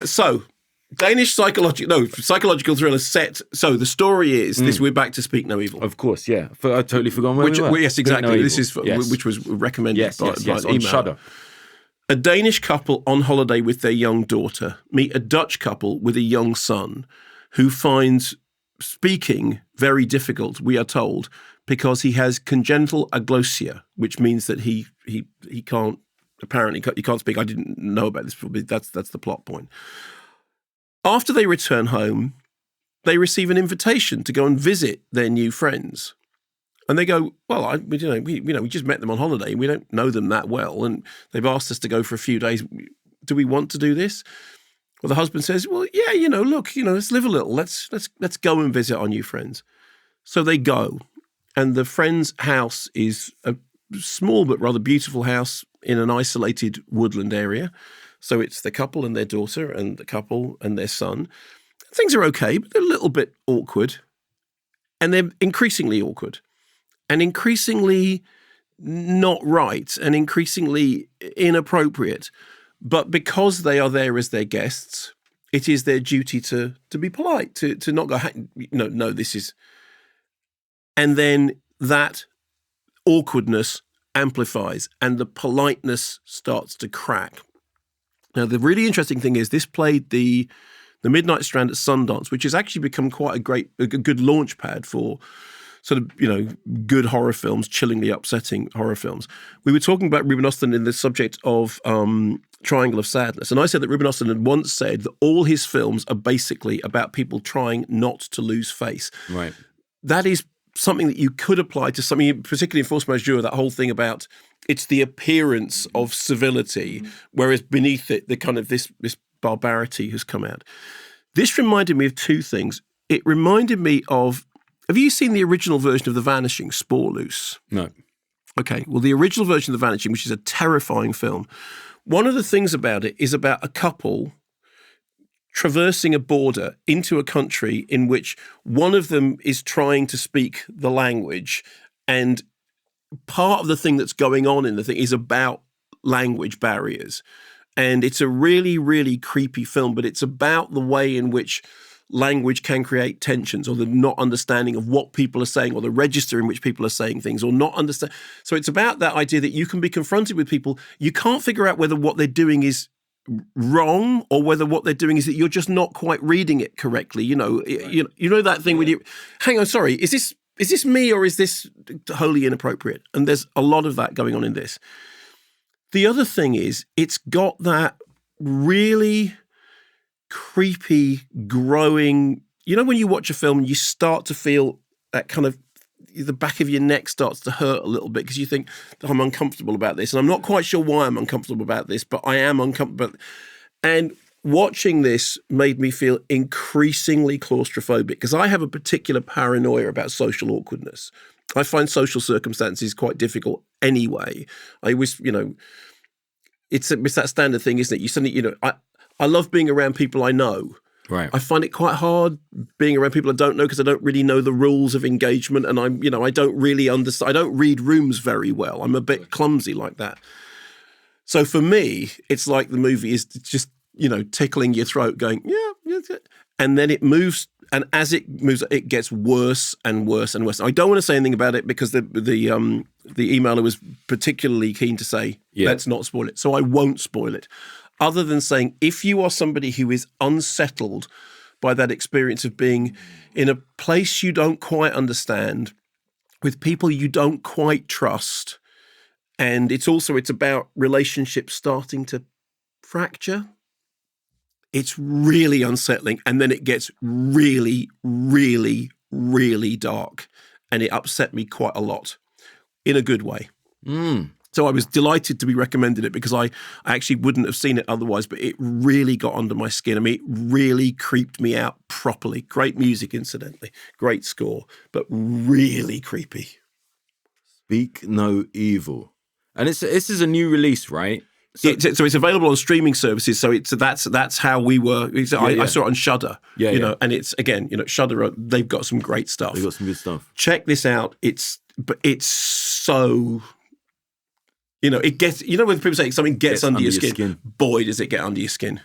So, Danish psychological thriller set. So the story is this. We're back to Speak No Evil. Of course, yeah. I totally forgot where we were. Yes, exactly. No this is which was recommended by on email. Shudder. A Danish couple on holiday with their young daughter meet a Dutch couple with a young son who finds speaking very difficult, we are told, because he has congenital aglosia, which means that he can't, apparently he can't speak. I didn't know about this, but that's the plot point. After they return home, they receive an invitation to go and visit their new friends. And they go, well, we just met them on holiday. We don't know them that well. And they've asked us to go for a few days. Do we want to do this? Well, the husband says, well, yeah, look, let's live a little. Let's go and visit our new friends. So they go. And the friend's house is a small but rather beautiful house in an isolated woodland area. So it's the couple and their daughter and the couple and their son. Things are okay, but they're a little bit awkward. And they're increasingly awkward and increasingly not right and increasingly inappropriate. But because they are there as their guests, it is their duty to be polite, to not go, no, this is... And then that awkwardness amplifies and the politeness starts to crack. Now, the really interesting thing is this played the Midnight Strand at Sundance, which has actually become quite a good launch pad for sort of, good horror films, chillingly upsetting horror films. We were talking about Ruben Östlund in the subject of Triangle of Sadness. And I said that Ruben Östlund had once said that all his films are basically about people trying not to lose face. Right. That is something that you could apply to something, particularly in Force Majeure, that whole thing about it's the appearance of civility, whereas beneath it, the kind of this barbarity has come out. This reminded me of two things. It reminded me of, have you seen the original version of The Vanishing, Sporloose? No. Okay, well, the original version of The Vanishing, which is a terrifying film, one of the things about it is about a couple traversing a border into a country in which one of them is trying to speak the language, and part of the thing that's going on in the thing is about language barriers. And it's a really, really creepy film, but it's about the way in which language can create tensions, or the not understanding of what people are saying, or the register in which people are saying things, or not understand. So it's about that idea that you can be confronted with people. You can't figure out whether what they're doing is wrong or whether what they're doing is that you're just not quite reading it correctly. You know that thing when you hang on, sorry, is this me or is this wholly inappropriate? And there's a lot of that going on in this. The other thing is it's got that really creepy, growing, when you watch a film and you start to feel that kind of, the back of your neck starts to hurt a little bit because you think, I'm uncomfortable about this. And I'm not quite sure why I'm uncomfortable about this, but I am uncomfortable. And watching this made me feel increasingly claustrophobic because I have a particular paranoia about social awkwardness. I find social circumstances quite difficult anyway. I always, it's that standard thing, isn't it? You suddenly, I love being around people I know. Right. I find it quite hard being around people I don't know because I don't really know the rules of engagement, and I don't really understand. I don't read rooms very well. I'm a bit clumsy like that. So for me, it's like the movie is just tickling your throat, going yeah, and then it moves, and as it moves, it gets worse and worse and worse. I don't want to say anything about it because the emailer was particularly keen to say let's not spoil it, so I won't spoil it. Other than saying, if you are somebody who is unsettled by that experience of being in a place you don't quite understand, with people you don't quite trust, and it's about relationships starting to fracture, it's really unsettling. And then it gets really, really, really dark. And it upset me quite a lot in a good way. So I was delighted to be recommended it because I actually wouldn't have seen it otherwise, but it really got under my skin. I mean, it really creeped me out properly. Great music, incidentally. Great score, but really creepy. Speak No Evil. And this is a new release, right? So it's available on streaming services. So that's how we were. I saw it on Shudder. And it's, again, Shudder, they've got some great stuff. They've got some good stuff. Check this out. It's so... it gets, when people say something gets under your skin, boy, does it get under your skin.